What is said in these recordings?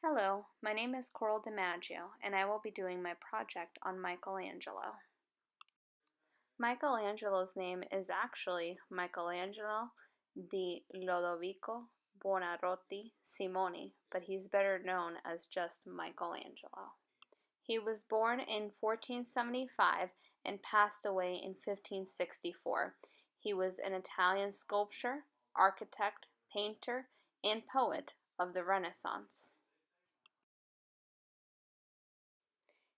Hello, my name is Coral DiMaggio, and I will be doing my project on Michelangelo. Michelangelo's name is actually Michelangelo di Lodovico Buonarroti Simoni, but he's better known as just Michelangelo. He was born in 1475 and passed away in 1564. He was an Italian sculptor, architect, painter, and poet of the Renaissance.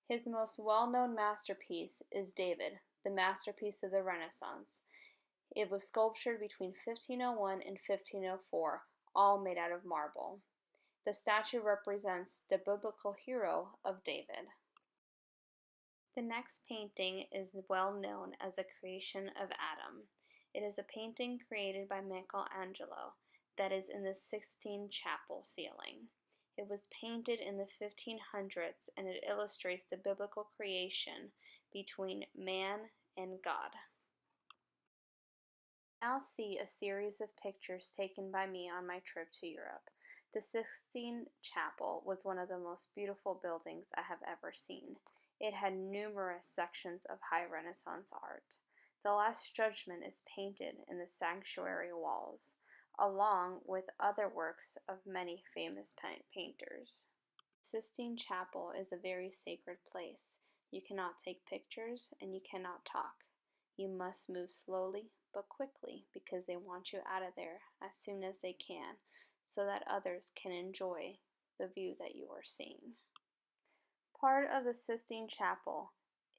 His most well-known masterpiece is David, the masterpiece of the Renaissance. It was sculptured between 1501 and 1504, all made out of marble. The statue represents the biblical hero of David. The next painting is well known as a creation of Adam. It is a painting created by Michelangelo that is in the Sistine Chapel ceiling. It was painted in the 1500s and it illustrates the biblical creation between man and God. Now see a series of pictures taken by me on my trip to Europe. The Sistine Chapel was one of the most beautiful buildings I have ever seen. It had numerous sections of high Renaissance art. The Last Judgment is painted in the sanctuary walls, along with other works of many famous painters. Sistine Chapel is a very sacred place. You cannot take pictures and you cannot talk. You must move slowly but quickly because they want you out of there as soon as they can so that others can enjoy the view that you are seeing. Part of the Sistine Chapel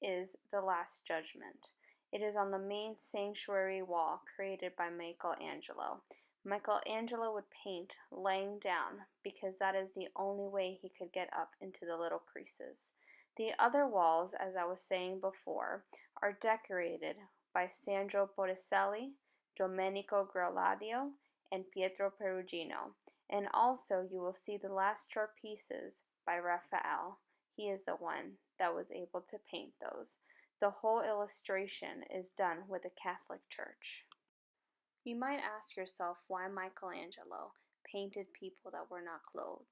is the Last Judgment. It is on the main sanctuary wall created by Michelangelo. Michelangelo would paint laying down because that is the only way he could get up into the little creases. The other walls, as I was saying before, are decorated by Sandro Botticelli, Domenico Ghirlandaio, and Pietro Perugino. And also you will see the last short pieces by Raphael. He is the one that was able to paint those. The whole illustration is done with the Catholic Church. You might ask yourself why Michelangelo painted people that were not clothed.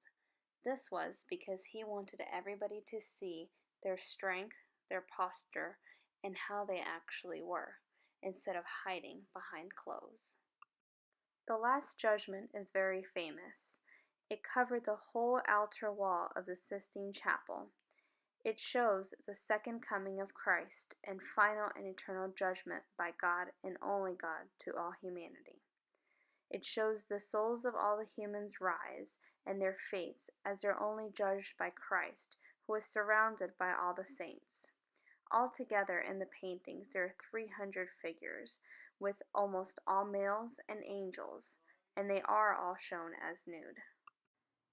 This was because he wanted everybody to see their strength, their posture, and how they actually were, instead of hiding behind clothes. The Last Judgment is very famous. It covered the whole outer wall of the Sistine Chapel. It shows the second coming of Christ and final and eternal judgment by God and only God to all humanity. It shows the souls of all the humans rise and their fates as they're only judged by Christ, who is surrounded by all the saints. Altogether in the paintings there are 300 figures, with almost all males and angels, and they are all shown as nude.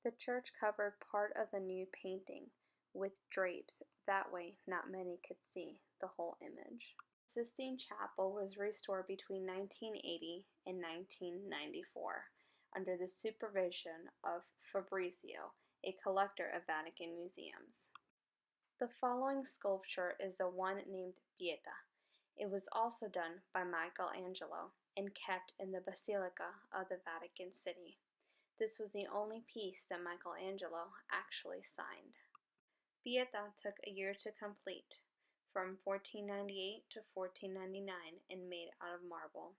The church covered part of the nude painting with drapes, that way not many could see the whole image. The Sistine Chapel was restored between 1980 and 1994 under the supervision of Fabrizio, a collector of Vatican museums. The following sculpture is the one named Pieta. It was also done by Michelangelo and kept in the Basilica of the Vatican City. This was the only piece that Michelangelo actually signed. Pieta took a year to complete, from 1498 to 1499, and made out of marble.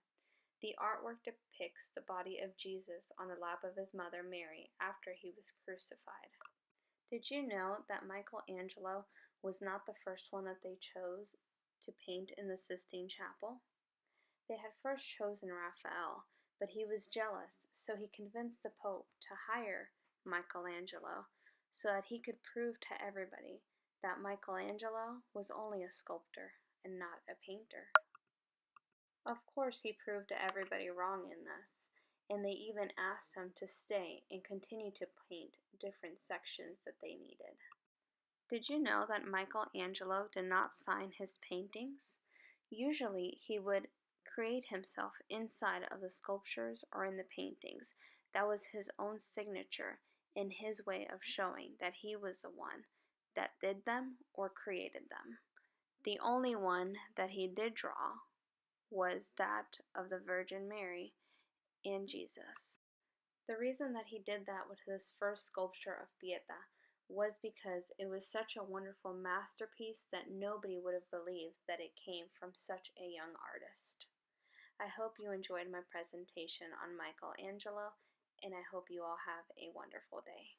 The artwork depicts the body of Jesus on the lap of his mother Mary after he was crucified. Did you know that Michelangelo was not the first one that they chose to paint in the Sistine Chapel? They had first chosen Raphael, but he was jealous, so he convinced the Pope to hire Michelangelo so that he could prove to everybody that Michelangelo was only a sculptor and not a painter. Of course, he proved to everybody wrong in this, and they even asked him to stay and continue to paint different sections that they needed. Did you know that Michelangelo did not sign his paintings? Usually, he would create himself inside of the sculptures or in the paintings. That was his own signature and his way of showing that he was the one that did them or created them. The only one that he did draw was that of the Virgin Mary and Jesus. The reason that he did that with his first sculpture of Pieta was because it was such a wonderful masterpiece that nobody would have believed that it came from such a young artist. I hope you enjoyed my presentation on Michelangelo, and I hope you all have a wonderful day.